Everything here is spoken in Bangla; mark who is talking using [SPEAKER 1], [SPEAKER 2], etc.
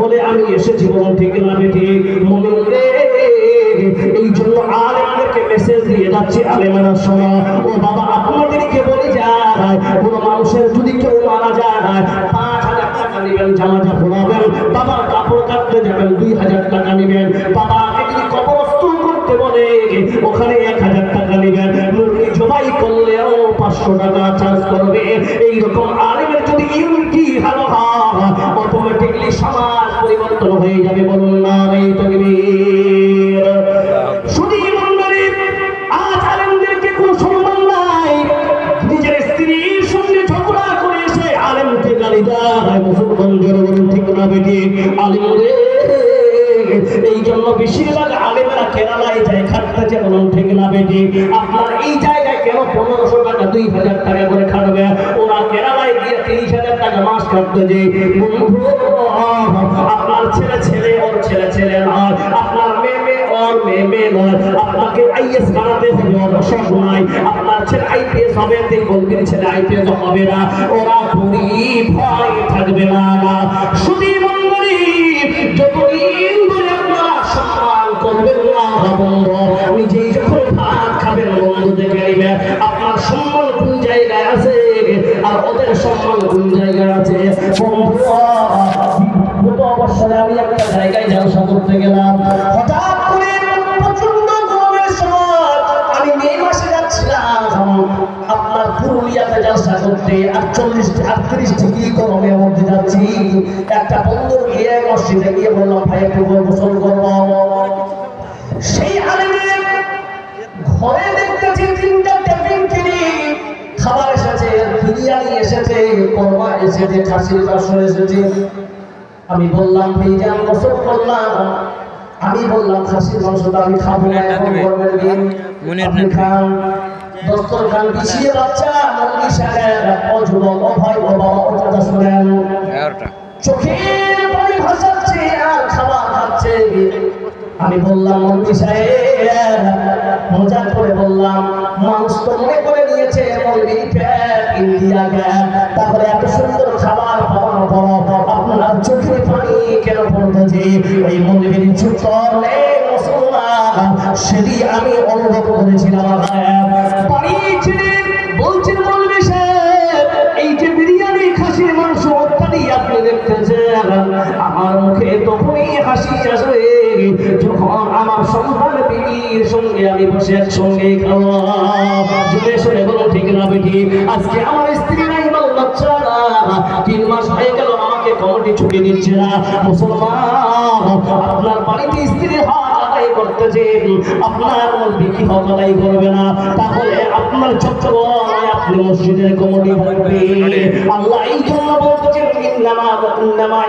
[SPEAKER 1] বলে আমি এসেছি, বলুন ঠিক না বেঠিক? মুমিন রে, এই জন্য আলেমদেরকে মেসেজ দিয়ে যাচ্ছি, আলেমেরা শোনো। ও বাবা, আপনাদেরকে বলে যায়, কোনো মানুষের যদি কেউ মারা যায় 5,000 টাকা নেবেন, জানাজা পড়াবেন। বাবা, কাপড় কাটতে যাবেন 2,000 টাকা নেবেন। বাবা, যদি কবরস্থ করতে বলে ওখানে 1,000 টাকা নেবেন। মুরগি জবাই করলেও 500 টাকা চার্জ করবে। এইরকম আলেমের যদি ইউনিটি ভালো হয়, অটোমেটিকলি সমাজ পরিবর্তন হয়ে যাবে। বলুন না এই তাকবীর। শুধু মন্ডলী, আজ আলেমদেরকে কোনো সম্মান নাই। নিজের স্ত্রীর সঙ্গে ঝগড়া করে এসে আলেমকে গালি দেয়। মুসলমান জোরে বলুন ঠিক না বেঠিক? আলেম রে, এই জন্য বেশিরভাগ আলেমরা কেরালায় যায় খাটতে, বলুন ঠিক না বেঠিক? আপনার এই জায়গায় কেন 1500 টাকা 2,000 টাকা করে খাটবে? ওরা কেরালায় গিয়ে 30,000 টাকা মাস কাটতে যে। বন্ধু, আপনার ছেলে ছেলে ওর ছেলে ছেলে নয়, আপনার মেয়ে মেয়ে ওর মেয়ে মেয়ে নয়। আপনাকে আইএস বানাতে হবে, ওর শখ নাই। আপনার ছেলে আইপিএস হবে, তুই বলবি ছেলে আইপিএস হবে না। ওরা গরিব ভয় থাকবে না। শুধু মন্ডলী, যতদিন ধরে আপনারা সম্মান করবেন না বন্ধু, নিজেই যখন ভাত খাবেন বন্ধু দেখে নিবে আপনার সম্মান কোন জায়গায় আছে আর ওদের সম্মান কোন জায়গায় আছে। গত অবসরে আমি একটা জায়গায় জলসা করতে গেলাম। হঠাৎ করে প্রচন্ড গরমের সময় আমি মে মাসে যাচ্ছিলাম আপনার পুরুলিয়াতে জলসা করতে। 38 ডিগ্রি গরমের মধ্যে যাচ্ছি। একটা বন্ধুর গিয়ে মসজিদে গিয়ে বললাম, ভাই একটু গোসল করবো। সেই আলেমের ঘরে দেখতেছি 3টা টেবিল কিনি, খাবার এসেছে, বিরিয়ানি এসেছে, কোরমা এসেছে, খাসির মাংস এসেছে। আমি বললাম, ভাইজান গোসল করলাম। আমি বললাম, খাসির মাংসটা আমি খাবো না, এখন গরমের দিন, আপনি খান। দস্তরখান বিছিয়ে বাচ্চা মন্দির সাহেব অযুবক, ও ভাই ও বাবা, ও কথা শুনেন, চোখের পানি ভাসাচ্ছে আর খাবার খাচ্ছে। আমি বললাম, মন্দির সাহেব, মজা করে বললাম, মানুষ তো মনে করে নিয়েছে মন্দির পেট ইন্ডিয়া গ্যাস, তারপরে এত সুন্দর খাবার পাওয়ার পর আপনার চোখের পানি কেন পড়তেছে? এই মন্দিরের চুত্তর নেই মুসলমান, সেদিন আমি অনুভব করেছিলাম। বাড়ি ছেড়ে বলছেন, মন্দির সাহেব, এই যে বিরিয়ানি খাসির মাংস ইত্যাদি আপনি দেখতেছেন, আমার মুখে তখনই হাসি আসবে যখন আমার সন্তান বিবির সঙ্গে আমি বসে একসঙ্গে খাওয়া। জোরে সরে বলুন ঠিক না বেঠিক? আজকে আমার স্ত্রী নাই, বল বাচ্চারা 3 মাস হয়ে গেল আমাকে কমিটি ছুটি দিচ্ছে না। মুসলমান, আপনার বাড়িতে স্ত্রীর হক আদায় করতেছে, আপনার বিক্রি হক আদায় করবে না, তাহলে আপনার চট্টগ্রামে আপনি মসজিদের কমিটি ভরবে। আল্লাহ এই জন্য বলতেছেন, ইন্নামা